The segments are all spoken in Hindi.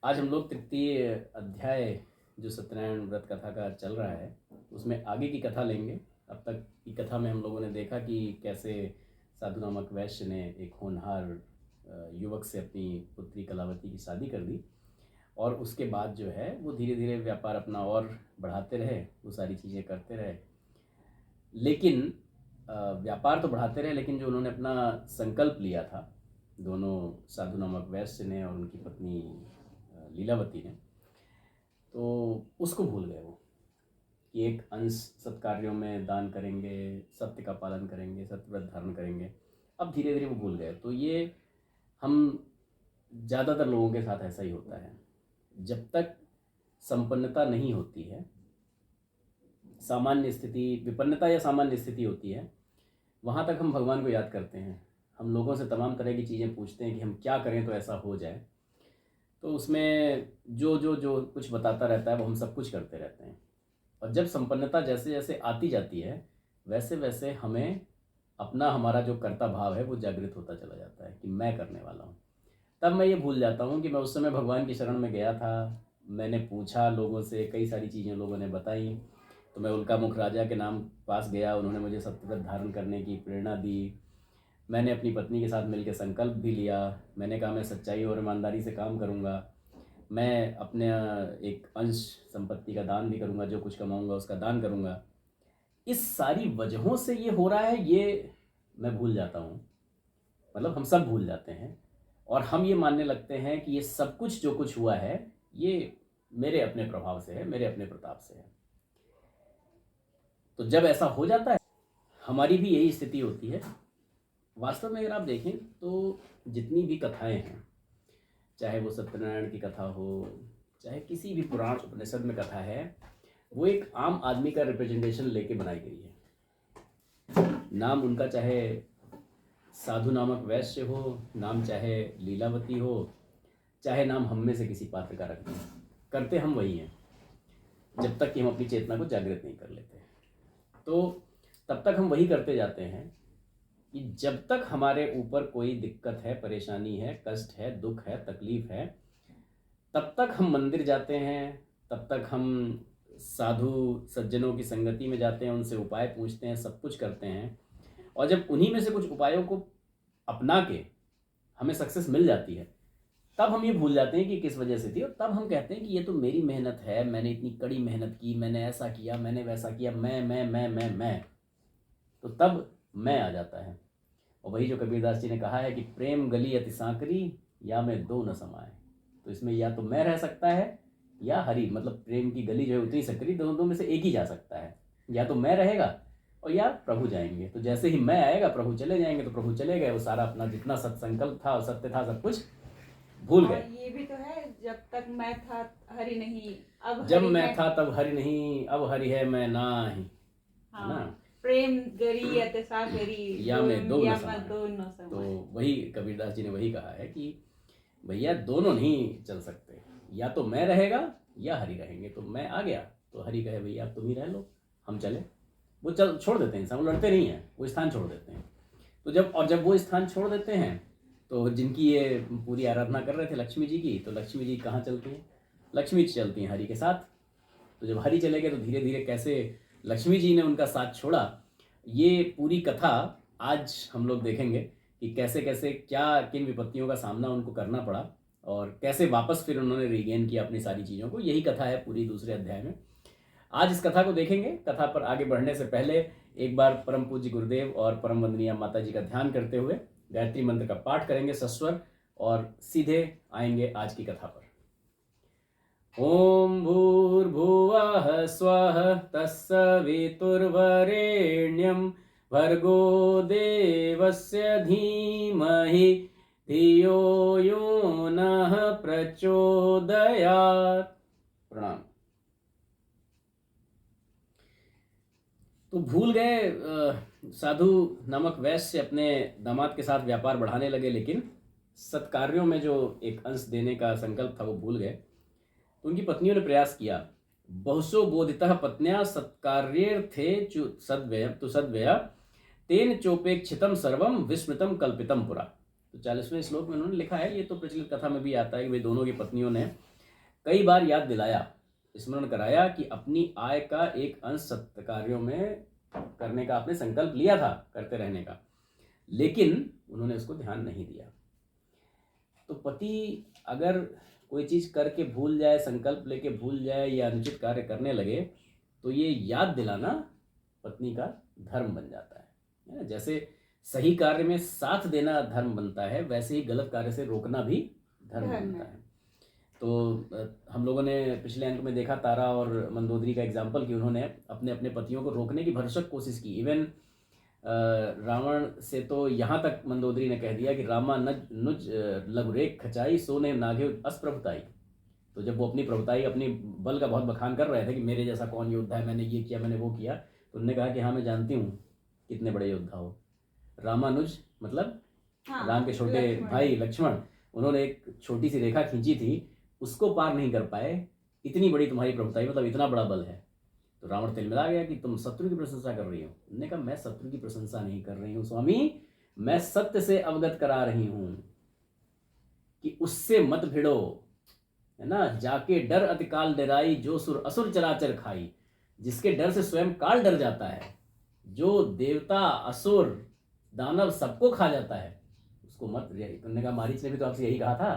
आज हम लोग तृतीय अध्याय जो सत्यनारायण व्रत कथा का चल रहा है उसमें आगे की कथा लेंगे। अब तक की कथा में हम लोगों ने देखा कि कैसे साधु नामक वैश्य ने एक होनहार युवक से अपनी पुत्री कलावती की शादी कर दी और उसके बाद जो है वो धीरे धीरे व्यापार अपना और बढ़ाते रहे, वो सारी चीज़ें करते रहे। लेकिन व्यापार तो बढ़ाते रहे, लेकिन जो उन्होंने अपना संकल्प लिया था दोनों साधु नामक वैश्य ने और उनकी पत्नी लीलावती ने, तो उसको भूल गए वो कि एक अंश सत्कार्यों में दान करेंगे, सत्य का पालन करेंगे, सत्यव्रत धारण करेंगे। अब धीरे धीरे वो भूल गए। तो ये हम ज़्यादातर लोगों के साथ ऐसा ही होता है। जब तक संपन्नता नहीं होती है, सामान्य स्थिति, विपन्नता या सामान्य स्थिति होती है, वहाँ तक हम भगवान को याद करते हैं। हम लोगों से तमाम तरह की चीज़ें पूछते हैं कि हम क्या करें तो ऐसा हो जाए। तो उसमें जो जो जो कुछ बताता रहता है वो हम सब कुछ करते रहते हैं। और जब संपन्नता जैसे जैसे आती जाती है वैसे वैसे हमें अपना हमारा जो कर्ता भाव है वो जागृत होता चला जाता है कि मैं करने वाला हूँ। तब मैं ये भूल जाता हूँ कि मैं उस समय भगवान की शरण में गया था, मैंने पूछा लोगों से, कई सारी चीज़ें लोगों ने बताई, तो मैं उल्का मुख राजा के नाम पास गया, उन्होंने मुझे सत्यव्रत धारण करने की प्रेरणा दी। मैंने अपनी पत्नी के साथ मिलकर संकल्प भी लिया, मैंने कहा मैं सच्चाई और ईमानदारी से काम करूँगा, मैं अपने एक अंश संपत्ति का दान भी करूँगा, जो कुछ कमाऊँगा उसका दान करूँगा। इस सारी वजहों से ये हो रहा है, ये मैं भूल जाता हूँ। मतलब हम सब भूल जाते हैं और हम ये मानने लगते हैं कि ये सब कुछ जो कुछ हुआ है ये मेरे अपने प्रभाव से है, मेरे अपने प्रताप से है। तो जब ऐसा हो जाता है हमारी भी यही स्थिति होती है। वास्तव में अगर आप देखें तो जितनी भी कथाएं हैं, चाहे वो सत्यनारायण की कथा हो, चाहे किसी भी पुराण उपनिषद में कथा है, वो एक आम आदमी का रिप्रेजेंटेशन लेके बनाई गई है। नाम उनका चाहे साधु नामक वैश्य हो, नाम चाहे लीलावती हो, चाहे नाम हम में से किसी पात्र का रखते हैं, करते हम वही हैं जब तक कि हम अपनी चेतना को जागृत नहीं कर लेते। तो तब तक हम वही करते जाते हैं कि जब तक हमारे ऊपर कोई दिक्कत है, परेशानी है, कष्ट है, दुख है, तकलीफ है, तब तक हम मंदिर जाते हैं, तब तक हम साधु सज्जनों की संगति में जाते हैं, उनसे उपाय पूछते हैं, सब कुछ करते हैं। और जब उन्हीं में से कुछ उपायों को अपना के हमें सक्सेस मिल जाती है, तब हम ये भूल जाते हैं कि किस वजह से थी, और तब हम कहते हैं कि ये तो मेरी मेहनत है, मैंने इतनी कड़ी मेहनत की, मैंने ऐसा किया, मैंने वैसा किया, मैं। तो तब मैं आ जाता है। और वही जो कबीरदास जी ने कहा है कि प्रेम गली अति सांकरी, या में दो न समाए। तो इसमें या तो मैं रह सकता है या हरि, मतलब प्रेम की गली जो है उतनी सकरी, दोनों में से एक ही जा सकता है। या तो मैं रहेगा और या प्रभु जाएंगे। तो जैसे ही मैं आएगा प्रभु चले जाएंगे, तो प्रभु चले गए, वो सारा अपना जितना सत्संकल्प था और सत्य था सब कुछ भूल गए। ये भी तो है, जब तक मैं था हरि नहीं, अब जब हरि मैं है। था तब हरि नहीं, अब हरि है मैं नाही। है ना? प्रेम गरी अति सागरी, या में दो न या समाए। में दो न तो समाए। वही कबीरदास जी ने वही कहा है कि भैया दोनों नहीं चल सकते, या तो मैं रहेगा या हरि रहेंगे। तो मैं आ गया तो हरि कहे भैया तुम ही रह लो, हम चले। वो चल छोड़ देते हैं, इंसान वो लड़ते नहीं हैं, वो स्थान छोड़ देते हैं। तो जब वो स्थान छोड़ देते हैं तो जिनकी ये पूरी आराधना कर रहे थे लक्ष्मी जी की, तो लक्ष्मी जी कहाँ चलती हैं? लक्ष्मी चलती हैं हरि के साथ। तो जब हरि चले गए तो धीरे धीरे कैसे लक्ष्मी जी ने उनका साथ छोड़ा, ये पूरी कथा आज हम लोग देखेंगे कि कैसे कैसे क्या किन विपत्तियों का सामना उनको करना पड़ा और कैसे वापस फिर उन्होंने रिगेन किया अपनी सारी चीज़ों को। यही कथा है पूरी दूसरे अध्याय में। आज इस कथा को देखेंगे। कथा पर आगे बढ़ने से पहले एक बार परम पूज्य गुरुदेव और परम वंदनीय माता जी का ध्यान करते हुए गायत्री मंत्र का पाठ करेंगे सस्वर, और सीधे आएंगे आज की कथा पर। ओम भूर्भुवः स्वः तत्सवितुर्वरेण्यं भर्गो देवस्य धीमहि धियो यो नः प्रचोदयात्। प्रणाम। तो भूल गए साधु नामक वैश्य अपने दामाद के साथ व्यापार बढ़ाने लगे, लेकिन सत्कार्यों में जो एक अंश देने का संकल्प था वो भूल गए। तो उनकी पत्नियों ने प्रयास किया। बहुसो बोधितः पत्न्या सत्कार्येर्थे सद्व्यय तेन चोपेक्षितम सर्वम विस्मृतम कल्पितम पुरा। तो 40वें श्लोक में उन्होंने लिखा है, ये तो प्रचलित कथा में भी आता है कि वे दोनों की पत्नियों ने कई बार याद दिलाया, स्मरण कराया कि अपनी आय का एक अंश सत्य कार्यों में करने का आपने संकल्प लिया था, करते रहने का, लेकिन उन्होंने उसको ध्यान नहीं दिया। तो पति अगर कोई चीज़ करके भूल जाए, संकल्प लेके भूल जाए या अनुचित कार्य करने लगे, तो ये याद दिलाना पत्नी का धर्म बन जाता है ना। जैसे सही कार्य में साथ देना धर्म बनता है, वैसे ही गलत कार्य से रोकना भी धर्म बनता है। तो हम लोगों ने पिछले अंक में देखा तारा और मंदोदरी का एग्जाम्पल कि उन्होंने अपने अपने पतियों को रोकने की भरसक कोशिश की। इवन रावण से तो यहाँ तक मंदोदरी ने कह दिया कि रामा नुज लघुरेख खचाई सोने नागे अस्प्रभुताई। तो जब वो अपनी प्रभुताई, अपनी बल का बहुत बखान कर रहे थे कि मेरे जैसा कौन योद्धा है, मैंने ये किया, मैंने वो किया, तो उन्होंने कहा कि हाँ मैं जानती हूँ कितने बड़े योद्धा हो। रामानुज मतलब राम के छोटे भाई लक्ष्मण, उन्होंने एक छोटी सी रेखा खींची थी, उसको पार नहीं कर पाए, इतनी बड़ी तुम्हारी प्रभुताई, मतलब इतना बड़ा बल है। तो रावण तिलमिला गया कि तुम शत्रु की प्रशंसा कर रही हो। उन्होंने कहा मैं शत्रु की प्रशंसा नहीं कर रही हूँ स्वामी, मैं सत्य से अवगत करा रही हूँ कि उससे मत भिड़ो, है ना। जाके डर अतिकाल डराई, जो सुर असुर चराचर खाई। जिसके डर से स्वयं काल डर जाता है, जो देवता असुर दानव सबको खा जाता है, उसको मत। उन्होंने कहा मारीच ने भी तो आपसे यही कहा था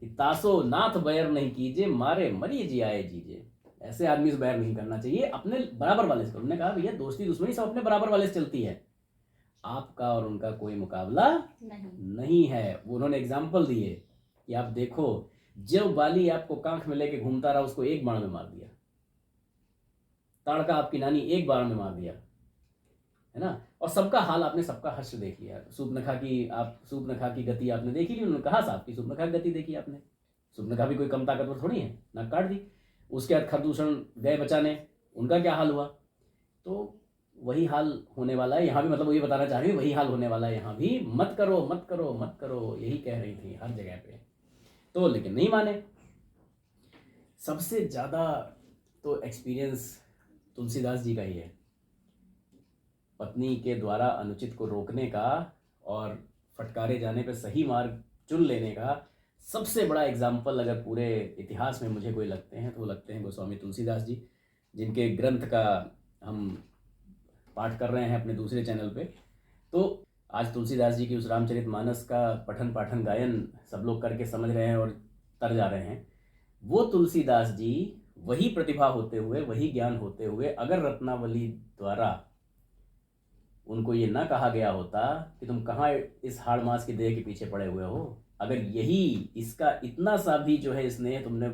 कि तासो नाथ बैर नहीं कीजिए, मारे मरी जी आए जीजे। ऐसे आदमी से बैर नहीं करना चाहिए, अपने बराबर वाले से करो। उन्होंने कहा भैया दोस्ती दुश्मनी सब अपने बराबर वाले से चलती है, आपका और उनका कोई मुकाबला नहीं है। उन्होंने एग्जाम्पल दिए कि आप देखो, जब बाली आपको कांख में लेके घूमता रहा, उसको एक बाण में मार दिया। ताड़का आपकी नानी एक बाण में मार दिया, है ना। और सबका हाल आपने, सबका हर्ष देख लिया। सूर्पनखा की गति आपने देखी ली। उन्होंने कहा साहब की सूर्पनखा की गति देखी आपने। सूर्पनखा भी कोई कम ताकतवर थोड़ी है, ना काट दी। उसके बाद खरदूषण गए बचाने, उनका क्या हाल हुआ। तो वही हाल होने वाला है यहाँ भी, मतलब वही बताना चाह रही हूँ, वही हाल होने वाला है यहाँ भी। मत करो मत करो मत करो, यही कह रही थी हर जगह पे। तो लेकिन नहीं माने। सबसे ज़्यादा तो एक्सपीरियंस तुलसीदास जी का ही है, पत्नी के द्वारा अनुचित को रोकने का और फटकारे जाने पर सही मार्ग चुन लेने का। सबसे बड़ा एग्जाम्पल अगर पूरे इतिहास में मुझे कोई लगते हैं तो वो लगते हैं गोस्वामी तुलसीदास जी, जिनके ग्रंथ का हम पाठ कर रहे हैं अपने दूसरे चैनल पे। तो आज तुलसीदास जी की उस रामचरितमानस का पठन पाठन गायन सब लोग करके समझ रहे हैं और तर जा रहे हैं। वो तुलसीदास जी वही प्रतिभा होते हुए, वही ज्ञान होते हुए, अगर रत्नावली द्वारा उनको ये ना कहा गया होता कि तुम कहाँ इस हाड़ मास की देह के पीछे पड़े हुए हो, अगर यही इसका इतना सा भी जो है स्नेह तुमने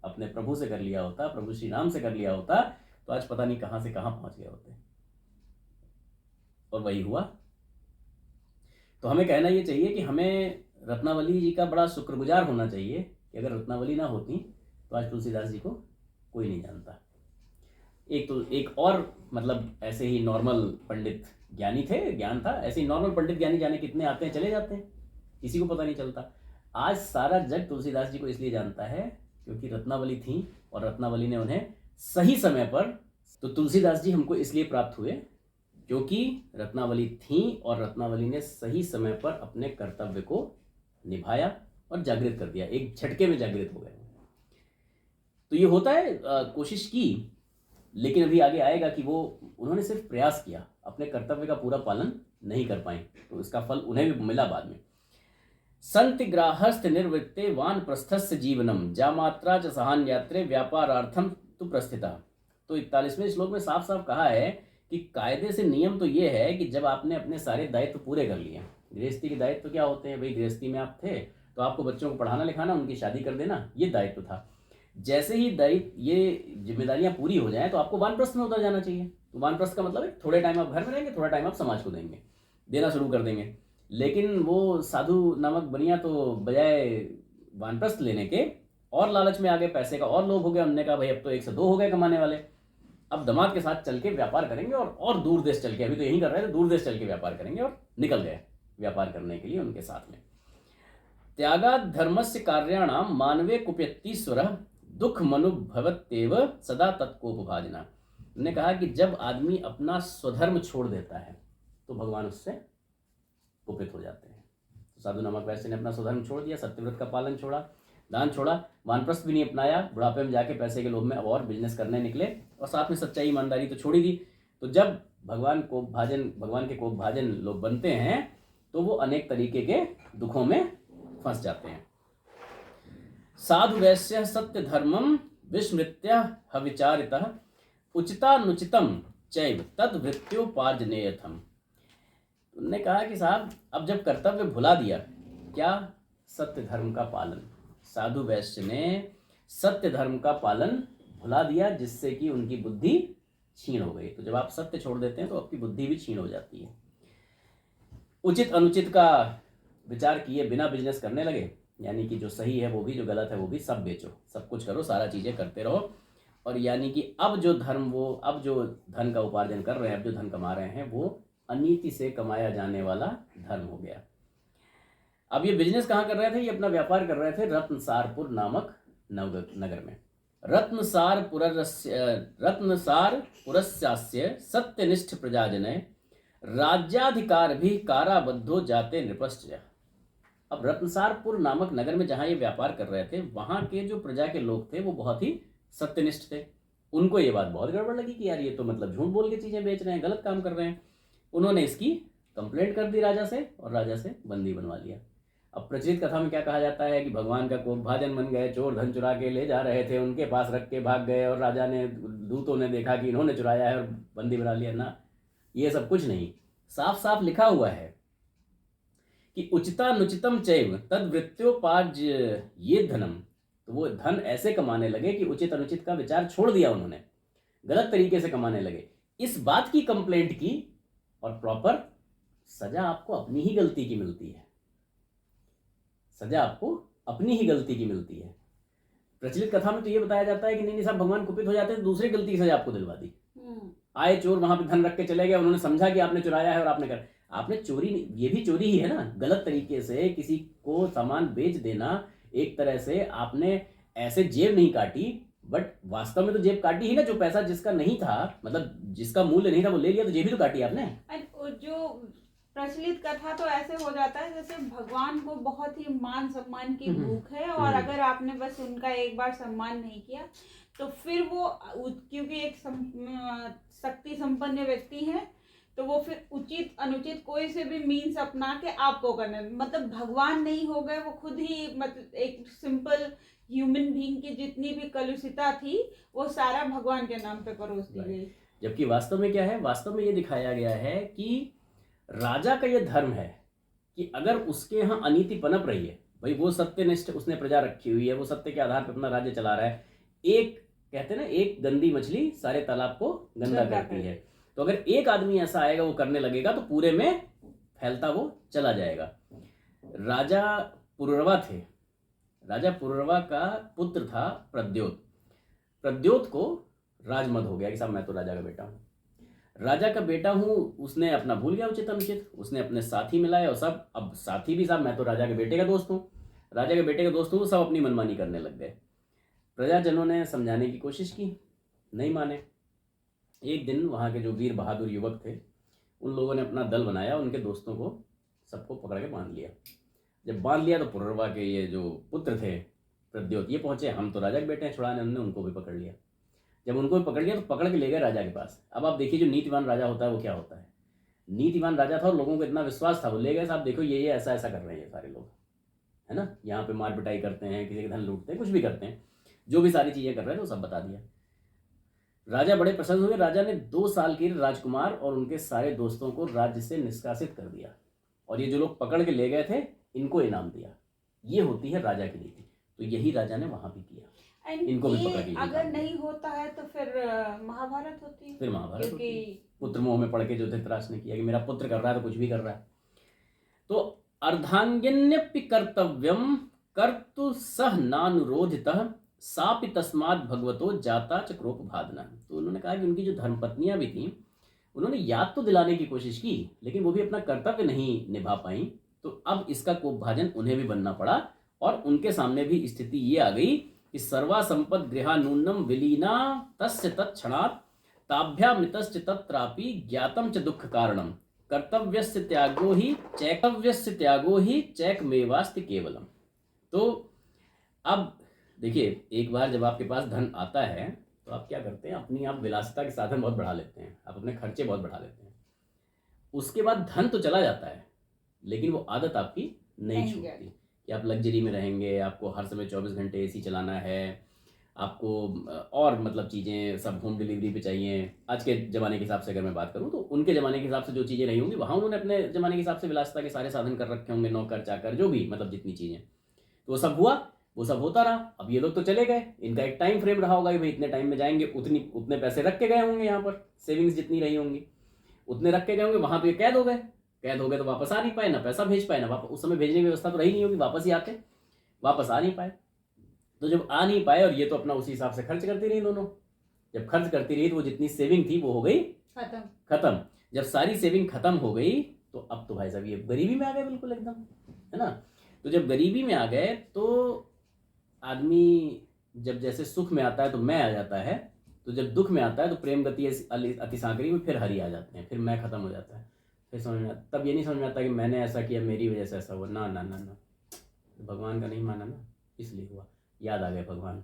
अपने प्रभु से कर लिया होता, प्रभु श्री राम से कर लिया होता, तो आज पता नहीं कहाँ से कहाँ पहुंच गए होते। और वही हुआ। तो हमें कहना ये चाहिए कि हमें रत्नावली जी का बड़ा शुक्रगुजार होना चाहिए कि अगर रत्नावली ना होती तो आज तुलसीदास जी को कोई नहीं जानता। एक और मतलब ऐसे ही नॉर्मल पंडित ज्ञानी थे, ज्ञान था, ऐसे ही नॉर्मल पंडित ज्ञानी जाने कितने आते हैं चले जाते हैं, किसी को पता नहीं चलता। आज सारा जग तुलसीदास जी को इसलिए जानता है क्योंकि रत्नावली थी और रत्नावली ने उन्हें सही समय पर। तो तुलसीदास जी हमको इसलिए प्राप्त हुए क्योंकि रत्नावली थी और रत्नावली ने सही समय पर अपने कर्तव्य को निभाया और जागृत कर दिया, एक झटके में जागृत हो गए। तो ये होता है, कोशिश की, लेकिन अभी आगे आएगा कि वो उन्होंने सिर्फ प्रयास किया, अपने कर्तव्य का पूरा पालन नहीं कर पाए, तो इसका फल उन्हें भी मिला बाद में। संति ग्राहस्थ निर्वृत्ते वान प्रस्थस्य जीवनम जा मात्रा च सहान यात्रे व्यापारार्थम तु प्रस्थिता। तो 41वें श्लोक में साफ साफ कहा है कि कायदे से नियम तो ये है कि जब आपने अपने सारे दायित्व पूरे कर लिए, गृहस्थी के दायित्व क्या होते हैं भाई, गृहस्थी में आप थे तो आपको बच्चों को पढ़ाना लिखाना, उनकी शादी कर देना, ये दायित्व था। जैसे ही दायित्व, ये जिम्मेदारियां पूरी हो जाएं तो आपको वानप्रस्थ में उतर जाना चाहिए। तो वानप्रस्थ का मतलब है थोड़े टाइम आप घर में रहेंगे, थोड़ा टाइम आप समाज को देंगे, देना शुरू कर देंगे। लेकिन वो साधु नामक बनिया तो बजाय वानप्रस्थ लेने के और लालच में आ गए, पैसे का और लोभ हो गया। उन्होंने कहा भाई अब तो 1 से 2 हो गए कमाने वाले, अब दामाद के साथ चल के व्यापार करेंगे और दूर देश चल के, अभी तो यहीं कर रहे थे, दूर देश चल के व्यापार करेंगे, और निकल गए व्यापार करने के लिए उनके साथ में। त्यागाद धर्मस्य कार्याणाम मानवे कुप्यतीश्वर दुख मनुभवत्येव सदा तत्कोपभाजना। उन्होंने कहा कि जब आदमी अपना स्वधर्म छोड़ देता है तो भगवान उससे कुपित हो जाते हैं। तो साधु नामक वैश्य ने अपना स्वधर्म छोड़ दिया, सत्यव्रत का पालन छोड़ा, दान छोड़ा, वानप्रस्थ भी नहीं अपनाया, बुढ़ापे में जाके पैसे के लोभ में अब और बिजनेस करने निकले, और साथ में सच्चाई ईमानदारी तो छोड़ ही दी। तो जब भगवान के कोप भाजन लोग बनते हैं तो वो अनेक तरीके के दुखों में फंस जाते हैं। साधु वैश्य सत्य धर्मम विस्मृत्य हविचारितः उचितानुचितम चैव तद वृत्त्योपार्जनेयथम। उन्होंने कहा कि साहब अब जब कर्तव्य भुला दिया, क्या? सत्य धर्म का पालन। साधु वैश्य ने सत्य धर्म का पालन भुला दिया, जिससे कि उनकी बुद्धि क्षीण हो गई। तो जब आप सत्य छोड़ देते हैं तो आपकी बुद्धि भी क्षीण हो जाती है। उचित अनुचित का विचार किए बिना बिजनेस करने लगे, यानी कि जो सही है वो भी, जो गलत है वो भी, सब बेचो, सब कुछ करो, सारा चीज़ें करते रहो। और यानी कि अब जो धन का उपार्जन कर रहे हैं, अब जो धन कमा रहे हैं, वो अनीति से कमाया जाने वाला धर्म हो गया। अब ये बिजनेस कहाँ कर रहे थे? ये अपना व्यापार कर रहे थे रत्नसारपुर नामक नगर में। रत्नसारपुरस्यास्य सत्यनिष्ठ प्रजाजने राज्याधिकार भी काराबद्धो जाते नृपश्च। अब रत्नसारपुर नामक नगर में जहाँ ये व्यापार कर रहे थे, वहाँ के जो प्रजा के लोग थे वो बहुत ही सत्यनिष्ठ थे। उनको ये बात बहुत गड़बड़ लगी कि यार ये तो मतलब झूठ बोल के चीज़ें बेच रहे हैं, गलत काम कर रहे हैं। उन्होंने इसकी कंप्लेंट कर दी राजा से, और राजा से बंदी बनवा लिया। अब प्रचलित कथा में क्या कहा जाता है कि भगवान का कोप भाजन बन गए, चोर धन चुरा के ले जा रहे थे, उनके पास रख के भाग गए, और राजा ने, दूतों ने देखा कि इन्होंने चुराया है और बंदी बना लिया। ना, ये सब कुछ नहीं। साफ साफ लिखा हुआ है कि उचितानुचितम चैव तद वृत्त्योपार्ज्य ये धनम। तो वो धन ऐसे कमाने लगे कि उचित अनुचित का विचार छोड़ दिया उन्होंने, गलत तरीके से कमाने लगे। इस बात की कंप्लेंट की, और प्रॉपर सजा आपको अपनी ही गलती की मिलती है। सजा आपको अपनी ही गलती की मिलती है। प्रचलित कथा में तो ये बताया जाता है कि नहीं साहब, भगवान कुपित हो जाते हैं तो दूसरी गलती की सजा आपको दिलवा दी। आए चोर, वहां पे धन रख के चले गए, उन्होंने समझा कि आपने चुराया है और आपने चोरी, ये भी चोरी ही है ना। गलत तरीके से किसी को सामान बेच देना, एक तरह से आपने ऐसे जेब नहीं काटी, बट वास्तव में तो जेब काटी ही ना। जो पैसा जिसका नहीं था, मतलब जिसका मूल्य नहीं था, वो ले लिया, तो जेब ही तो काटी आपने। जो प्रचलित कथा तो ऐसे हो जाता है जैसे भगवान को बहुत ही मान सम्मान की भूख है, और अगर आपने बस उनका एक बार सम्मान नहीं किया तो फिर वो, क्योंकि एक शक्ति संपन्न व्यक्ति है, तो वो फिर उचित अनुचित कोई से भी मीन्स अपना के आपको करने, मतलब भगवान नहीं हो गए, वो खुद ही, मतलब एक सिंपल ह्यूमन बीइंग की जितनी भी कलुषिता थी वो सारा भगवान के नाम पे परोस दी गई। जबकि वास्तव में क्या है? वास्तव में ये दिखाया गया है कि राजा का ये धर्म है कि अगर उसके यहाँ अनीति पनप रही है, भाई वो सत्यनिष्ठ, उसने प्रजा रखी हुई है, वो सत्य के आधार पर अपना राज्य चला रहा है। एक कहते हैं ना, एक गंदी मछली सारे तालाब को गंदा करती है। तो अगर एक आदमी ऐसा आएगा, वो करने लगेगा, तो पूरे में फैलता वो चला जाएगा। राजा पुरुरवा थे। राजा पुरुरवा का पुत्र था प्रद्योत। प्रद्योत को राजमद हो गया कि साहब मैं तो राजा का बेटा हूँ, राजा का बेटा हूँ। उसने अपना भूल गया उचित अनुचित, उसने अपने साथी मिलाए और सब, अब साथी भी साहब मैं तो राजा के बेटे का दोस्त हूँ, राजा के बेटे का दोस्त हूँ, सब अपनी मनमानी करने लग गए। प्रजाजनों ने समझाने की कोशिश की, नहीं माने। एक दिन वहाँ के जो वीर बहादुर युवक थे, उन लोगों ने अपना दल बनाया, उनके दोस्तों को सबको पकड़ के बांध लिया। जब बांध लिया तो पुरुरवा के ये जो पुत्र थे प्रद्योत, ये पहुंचे, हम तो राजा के बेटे हैं छुड़ाने, उन्होंने उनको भी पकड़ लिया। जब उनको भी पकड़ लिया तो पकड़ के ले गए राजा के पास। अब आप देखिए, जो नीतिवान राजा होता है वो क्या होता है। नीतिवान राजा था और लोगों को इतना विश्वास था, वो ले गए, साहब देखो ये ऐसा ऐसा कर रहे हैं ये सारे लोग, है ना, यहाँ पे मार पिटाई करते हैं, किसी के धन लूटते हैं, कुछ भी करते हैं, जो भी सारी चीज़ें कर रहे थे वो सब बता दिया। राजा बड़े प्रसन्न हुए। राजा ने 2 साल के राजकुमार और उनके सारे दोस्तों को राज्य से निष्कासित कर दिया, और ये जो लोग पकड़ के ले गए थे इनको इनाम दिया। ये होती है राजा की नीति। तो यही राजा ने वहां भी किया, इनको भी पकड़ के। अगर नहीं होता है तो फिर महाभारत होती है। फिर महाभारत होती है। पुत्र मोह में पड़ के जो धृतराज ने किया कि मेरा पुत्र कर रहा है तो कुछ भी कर रहा है। तो अर्धांगिन्यपि कर्तव्यम कर्तु सह नानुरोधितः सापि तस्मात् भगवतो जाता च क्रोप भादना। तो उन्होंने कहा कि उनकी जो धर्मपत्नियां भी थीं, उन्होंने याद तो दिलाने की कोशिश की, लेकिन वो भी अपना कर्तव्य नहीं निभा पाई। तो अब इसका कोप भाजन उन्हें भी बनना पड़ा, और उनके सामने भी स्थिति ये आ गई कि सर्वा संपद गृहा नूनम विलीना तस्य तत्क्षणात् ताभ्यामृतश्च तत्रापि ज्ञातम च दुख कारणम कर्तव्यस्य त्यागो ही चैकमेवास्ति केवलम। तो अब देखिए, एक बार जब आपके पास धन आता है तो आप क्या करते हैं, अपनी आप विलासिता के साधन बहुत बढ़ा लेते हैं, आप अपने खर्चे बहुत बढ़ा लेते हैं। उसके बाद धन तो चला जाता है, लेकिन वो आदत आपकी नहीं नहीं छूटती जाती। कि आप लग्जरी में रहेंगे, आपको हर समय 24 घंटे एसी चलाना है, आपको और मतलब चीज़ें सब होम डिलीवरी पे चाहिए। आज के ज़माने के हिसाब से अगर मैं बात करूँ तो उनके ज़माने के हिसाब से जो चीज़ें रही होंगी, वहाँ उन्होंने अपने ज़माने के हिसाब से विलासिता के सारे साधन कर रखे होंगे, नौकर चाकर जो भी मतलब जितनी चीज़ें, तो वो सब हुआ, वो सब होता रहा। अब ये लोग तो चले गए, इनका एक टाइम फ्रेम रहा होगा कि भाई इतने टाइम में जाएंगे, उतने पैसे रख के गए होंगे, यहाँ पर सेविंग्स जितनी रही होंगी उतने रख के गए होंगे, वहाँ तो ये कैद हो गए। कैद हो गए तो वापस आ नहीं पाए, ना पैसा भेज पाए, ना वापस, उस समय भेजने की व्यवस्था तो रही नहीं होगी, वापस ही आते, वापस आ नहीं पाए। तो जब आ नहीं पाए और ये तो अपना उसी हिसाब से खर्च करती रही दोनों, जब खर्च करती रही तो वो जितनी सेविंग थी वो हो गई खत्म। जब सारी सेविंग खत्म हो गई तो अब तो भाई साहब ये गरीबी में आ गए बिल्कुल एकदम, है ना। तो जब गरीबी में आ गए तो आदमी जब जैसे सुख में आता है तो मैं आ जाता है, तो जब दुख में आता है तो प्रेम गति अति सांकरी में फिर हरि आ जाते हैं, फिर मैं खत्म हो जाता है। फिर समझ में आता, तब ये नहीं समझ में आता कि मैंने ऐसा किया, मेरी वजह से ऐसा हुआ, ना ना ना ना, भगवान का नहीं माना ना, इसलिए हुआ। याद आ गए भगवान।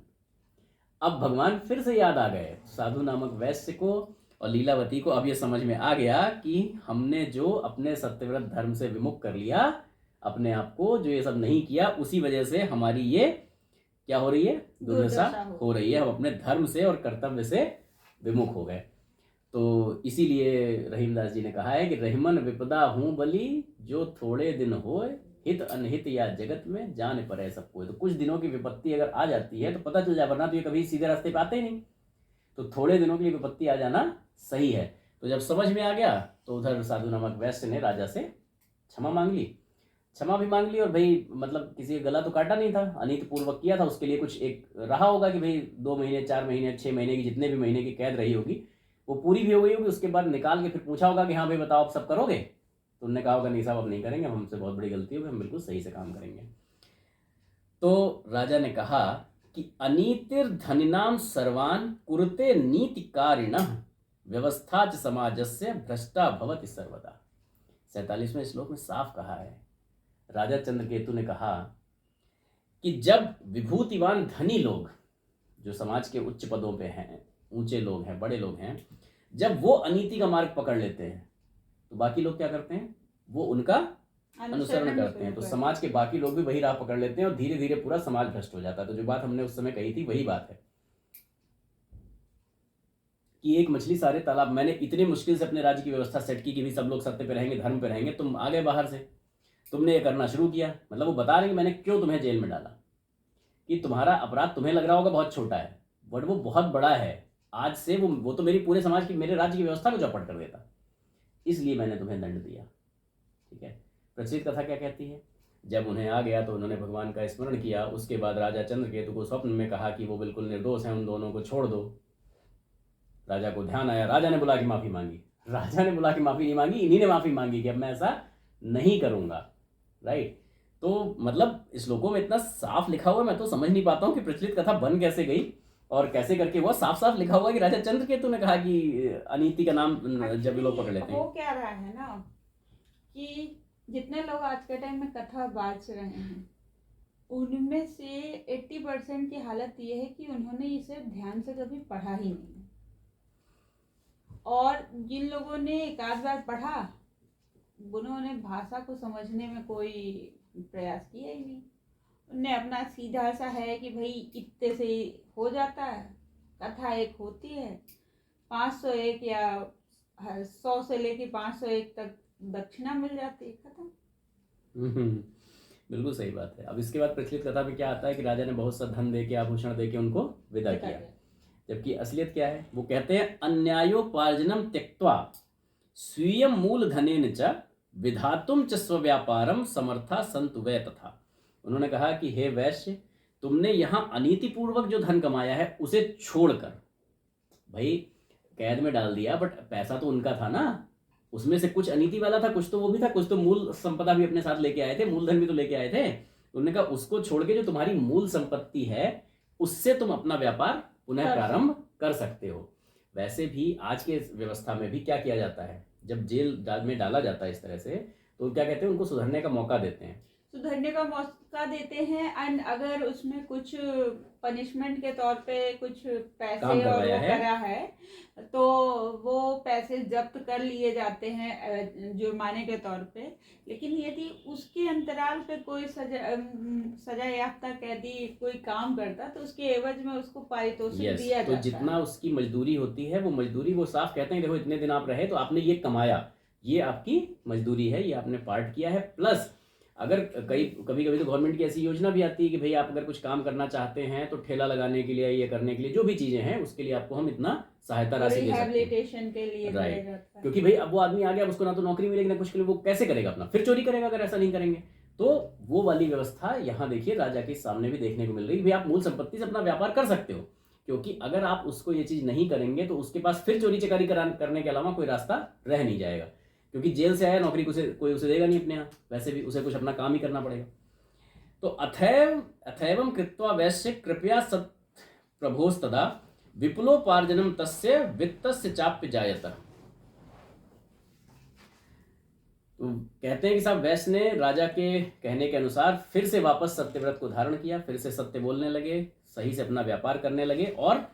अब भगवान फिर से याद आ गए साधु नामक वैश्य को और लीलावती को। अब ये समझ में आ गया कि हमने जो अपने सत्यव्रत धर्म से विमुख कर लिया अपने आप को, जो ये सब नहीं किया, उसी वजह से हमारी ये क्या हो रही है, दुर्दशा हो रही है। हम अपने धर्म से और कर्तव्य से विमुख हो गए। तो इसीलिए रहीमदास जी ने कहा है कि रहीमन विपदा हूँ बली, जो थोड़े दिन होए, हित अनहित या जगत में जान पड़े सबको। तो कुछ दिनों की विपत्ति अगर आ जाती है तो पता चल जाए, वरना तो ये कभी सीधे रास्ते पे आते ही नहीं। तो थोड़े दिनों के लिए विपत्ति आ जाना सही है। तो जब समझ में आ गया तो उधर साधु नामक वैश्य ने राजा से क्षमा मांग ली, क्षमा भी मांग ली, और भाई मतलब किसी का गला तो काटा नहीं था, अनीत पूर्वक किया था, उसके लिए कुछ एक रहा होगा कि भाई 2 महीने 4 महीने 6 महीने की जितने भी महीने की कैद रही होगी वो पूरी भी हो गई होगी। उसके बाद निकाल के फिर पूछा होगा कि हाँ भाई बताओ आप सब करोगे, तो उन्होंने कहा होगा नहीं साहब अब नहीं करेंगे, हमसे बहुत बड़ी गलती होगी, हम बिल्कुल सही से काम करेंगे। तो राजा ने कहा कि अनीतिर धनिनाम सर्वान कुरुते नीति कारिणः व्यवस्था च समाजस्य भ्रष्टा भवति सर्वदा। 47वें श्लोक में साफ कहा है, राजा चंद्रकेतु ने कहा कि जब विभूतिवान धनी लोग जो समाज के उच्च पदों पे हैं, ऊंचे लोग हैं, बड़े लोग हैं, जब वो अनीति का मार्ग पकड़ लेते हैं तो बाकी लोग क्या करते हैं, वो उनका अनुसरण करते हैं। तो समाज के बाकी लोग भी वही राह पकड़ लेते हैं और धीरे धीरे पूरा समाज भ्रष्ट हो जाता है। तो जो बात हमने उस समय कही थी वही बात है कि एक मछली सारे तालाब, मैंने इतनी मुश्किल से अपने राज्य की व्यवस्था सेट की कि भी सब लोग सत्य पे रहेंगे, धर्म पे रहेंगे, तुम आ गए बाहर से, तुमने ये करना शुरू किया। मतलब वो बता रहे कि मैंने क्यों तुम्हें जेल में डाला, कि तुम्हारा अपराध तुम्हें लग रहा होगा बहुत छोटा है, बट वो बहुत बड़ा है। आज से वो तो मेरी पूरे समाज की, मेरे राज्य की व्यवस्था को चौपट कर देता, इसलिए मैंने तुम्हें दंड दिया। ठीक है। प्रचलित कथा क्या कहती है, जब उन्हें आ गया तो उन्होंने भगवान का स्मरण किया। उसके बाद राजा चंद्रकेतु को स्वप्न में कहा कि वो बिल्कुल निर्दोष हैं, उन दोनों को छोड़ दो। राजा को ध्यान आया, राजा ने बुला के माफी मांगी, राजा ने बुला के माफी नहीं मांगी, इन्हीं ने माफी मांगी कि अब मैं ऐसा नहीं करूंगा। राइट। तो मतलब श्लोकों में इतना साफ लिखा हुआ, मैं तो समझ नहीं पाता हूँ कि प्रचलित कथा बन कैसे गई और कैसे करके वो साफ साफ लिखा हुआ कि राजा चंद्रकेतु ने कहा कि अनीति का नाम जब लोग पकड़ लेते हैं। वो क्या रहा है ना कि जितने लोग आज के टाइम में कथा बाज रहे हैं उनमें से 80% की हालत ये है कि उन्होंने इसे ध्यान से कभी पढ़ा ही नहीं, और जिन लोगों ने एक आध बार पढ़ा उन्होंने भाषा को समझने में कोई प्रयास किया ही नहीं। उन्हें अपना सीधा सा है कि भाई इतने से हो जाता है, कथा एक होती है, 501 या 100 से लेके 501 तक दक्षिणा मिल जाती है, खत्म। बिल्कुल सही बात है। अब इसके बाद प्रचलित कथा में क्या आता है कि राजा ने बहुत सा धन दे के, आभूषण दे के उनको विदा किया, जबकि असलियत क्या है, वो कहते हैं अन्यायोपार्जनम त्यक्त्वा स्वीयं मूल धनेन च विधातुम च स्वव्यापारम समर्था संतु वै तथा। उन्होंने कहा कि हे वैश्य, तुमने यहाँ अनीति पूर्वक जो धन कमाया है उसे छोड़कर, भाई कैद में डाल दिया बट पैसा तो उनका था ना, उसमें से कुछ अनीति वाला था, कुछ तो वो भी था, कुछ तो मूल संपदा भी अपने साथ लेके आए थे, मूलधन भी तो लेके आए थे। उन्होंने कहा उसको छोड़ के जो तुम्हारी मूल संपत्ति है उससे तुम अपना व्यापार पुनः प्रारंभ कर सकते हो। वैसे भी आज के व्यवस्था में भी क्या किया जाता है, जब जेल में डाला जाता है इस तरह से, तो क्या कहते हैं, उनको सुधरने का मौका देते हैं। सुधरने का मौका देते हैं, एंड अगर उसमें कुछ पनिशमेंट के तौर पे कुछ पैसे काम और करवाया वो है। करा है तो वो पैसे जब्त कर लिए जाते हैं जुर्माने के तौर पे। लेकिन यदि उसके अंतराल पे कोई सजा याफ्ता कैदी कोई काम करता तो उसके एवज में उसको पारितोषिक यस, दिया तो जाता जितना उसकी मजदूरी होती है वो मजदूरी वो साफ कहते हैं, देखो इतने दिन आप रहे तो आपने ये कमाया, ये आपकी मजदूरी है, ये आपने पार्ट किया है। प्लस अगर कभी कभी तो गवर्नमेंट की ऐसी योजना भी आती है कि भाई आप अगर कुछ काम करना चाहते हैं तो ठेला लगाने के लिए, ये करने के लिए, जो भी चीजें हैं उसके लिए आपको हम इतना सहायता राशि दे सकते हैं। रिहैबिलिटेशन के लिए दिया राइट, जाता है। क्योंकि भाई अब वो आदमी आ गया, उसको ना तो नौकरी मिलेगी ना कुछ के लिए, वो कैसे करेगा अपना, फिर चोरी करेगा अगर ऐसा नहीं करेंगे। तो वो वाली व्यवस्था यहाँ देखिए राजा के सामने भी देखने को मिल रही है। भाई आप मूल संपत्ति से अपना व्यापार कर सकते हो, क्योंकि अगर आप उसको ये चीज नहीं करेंगे तो उसके पास फिर चोरी चकारी करने के अलावा कोई रास्ता रह नहीं जाएगा, क्योंकि जेल से आया, नौकरी कोई उसे देगा नहीं अपने यहाँ, वैसे भी उसे कुछ अपना काम ही करना पड़ेगा। तो अथैवम कृत्वा वैश्य कृपया सत् प्रभोस्तदा विपुलोपार्जनम तस्य वित्तस्य चाप्य जायत। तो कहते हैं कि साहब वैश्य ने राजा के कहने के अनुसार फिर से वापस सत्यव्रत को धारण किया, फिर से सत्य बोलने लगे, सही से अपना व्यापार करने लगे और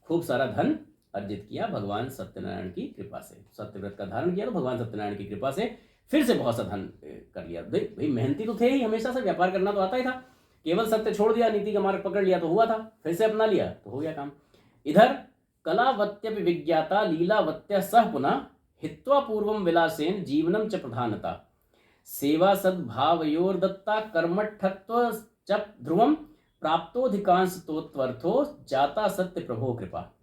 खूब सारा धन अर्जित किया भगवान सत्यनारायण की कृपा से। सत्यव्रत का धारण किया तो भगवान सत्यनारायण की कृपा से फिर से बहुत सा धन कर लिया। भाई मेहनती तो थे ही, हमेशा से व्यापार करना तो आता ही था, केवल सत्य छोड़ दिया, नीति का मार्ग पकड़ लिया तो हुआ था, फिर से अपना लिया तो हो गया काम। इधर कलावत्यपि विज्ञाता लीलावत्य सह पुनः हित्वा पूर्वम विलासेन जीवनम च प्रधानता सेवा सद्भावयोर्दत्ता कर्मठत्व च ध्रुवम प्राप्तोधिकांश तोत्वर्थो जाता सत्य प्रभो कृपा।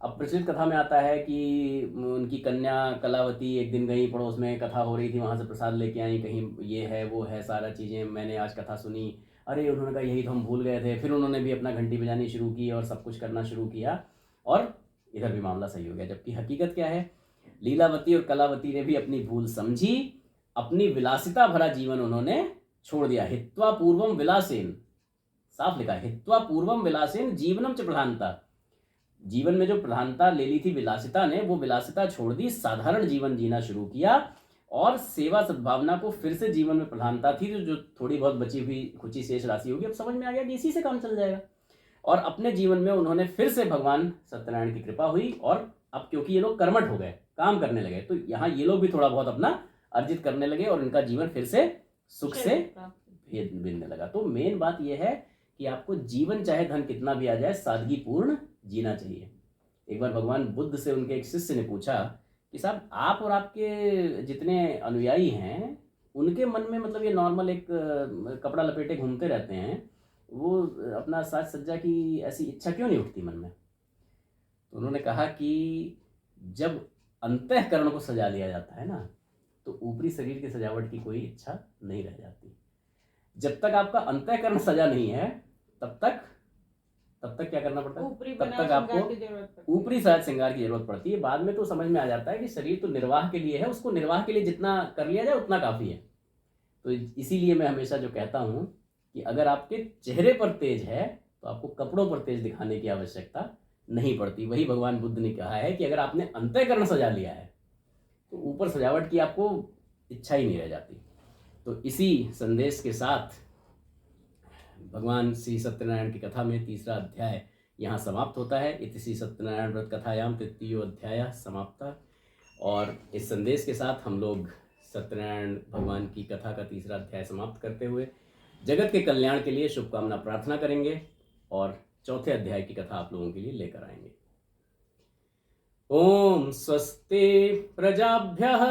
अब प्रचलित कथा में आता है कि उनकी कन्या कलावती एक दिन गई, पड़ोस में कथा हो रही थी, वहां से प्रसाद लेके आई, कहीं ये है वो है सारा चीजें, मैंने आज कथा सुनी, अरे उन्होंने कहा यही तो हम भूल गए थे। फिर उन्होंने भी अपना घंटी बजानी शुरू की और सब कुछ करना शुरू किया और इधर भी मामला सही हो गया। जबकि हकीकत क्या है, लीलावती और कलावती ने भी अपनी भूल समझी, अपनी विलासिता भरा जीवन उन्होंने छोड़ दिया। हित्वा पूर्वम विलासेन, साफ लिखा, हित्वा पूर्वम विलासेन जीवनम च प्रधानता, जीवन में जो प्रधानता ले ली थी विलासिता ने, वो विलासिता छोड़ दी, साधारण जीवन जीना शुरू किया और सेवा सद्भावना को फिर से जीवन में प्रधानता थी। जो थोड़ी बहुत बची हुई खुची शेष राशि होगी, अब समझ में आ गया कि इसी से काम चल जाएगा। और अपने जीवन में उन्होंने फिर से भगवान सत्यनारायण की कृपा हुई और अब क्योंकि ये लोग कर्मठ हो गए, काम करने लगे, तो यहाँ ये लोग भी थोड़ा बहुत अपना अर्जित करने लगे और इनका जीवन फिर से सुख से बिनने लगा। तो मेन बात यह है कि आपको जीवन चाहे धन कितना भी आ जाए, सादगी पूर्ण जीना चाहिए। एक बार भगवान बुद्ध से उनके एक शिष्य ने पूछा कि साहब आप और आपके जितने अनुयायी हैं उनके मन में मतलब ये नॉर्मल एक कपड़ा लपेटे घूमते रहते हैं, वो अपना साज सज्जा की ऐसी इच्छा क्यों नहीं उठती मन में? तो उन्होंने कहा कि जब अंतःकरण को सजा लिया जाता है ना, तो ऊपरी शरीर की सजावट की कोई इच्छा नहीं रह जाती। जब तक आपका अंतःकरण सजा नहीं है तब तक क्या करना पड़ता है? तब तक आपको ऊपरी साज श्रृंगार की जरूरत पड़ती है। बाद में तो समझ में आ जाता है कि शरीर तो निर्वाह के लिए है, उसको निर्वाह के लिए जितना कर लिया जाए उतना काफी है। तो इसीलिए मैं हमेशा जो कहता हूँ कि अगर आपके चेहरे पर तेज है तो आपको कपड़ों पर तेज दिखाने की आवश्यकता नहीं पड़ती। वही भगवान बुद्ध ने कहा है कि अगर आपने अंतःकरण सजा लिया है तो ऊपर सजावट की आपको इच्छा ही नहीं रह जाती। तो इसी संदेश के साथ भगवान श्री सत्यनारायण की कथा में तीसरा अध्याय यहाँ समाप्त होता है। इति श्री सत्यनारायण व्रत कथायाम तृतीयो अध्याय समाप्त। और इस संदेश के साथ हम लोग सत्यनारायण भगवान की कथा का तीसरा अध्याय समाप्त करते हुए जगत के कल्याण के लिए शुभकामना प्रार्थना करेंगे और चौथे अध्याय की कथा आप लोगों के लिए लेकर आएंगे। ओम स्वस्ति प्रजाभ्यः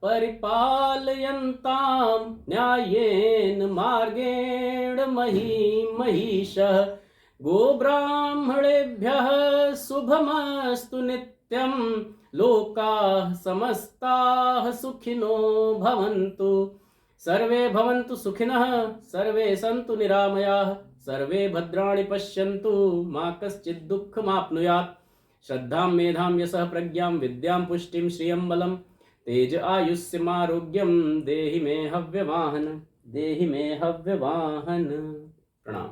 परिपालयन्तां न्यायेन मार्गेण महिषः गोब्राह्मणेभ्यः शुभमस्तु नित्यं लोकाः समस्ताः सुखिनो भवन्तु सर्वे भवन्तु सुखिनः सर्वे सन्तु निरामयाः सर्वे भद्राणि पश्यन्तु मा कश्चित् दुःखमाप्नुयात् श्रद्धां मेधां यशः प्रज्ञां विद्यां पुष्टिं श्रियं बलं तेज आयुष्यमारोग्यं देहि मे हव्यवाहन प्रणाम।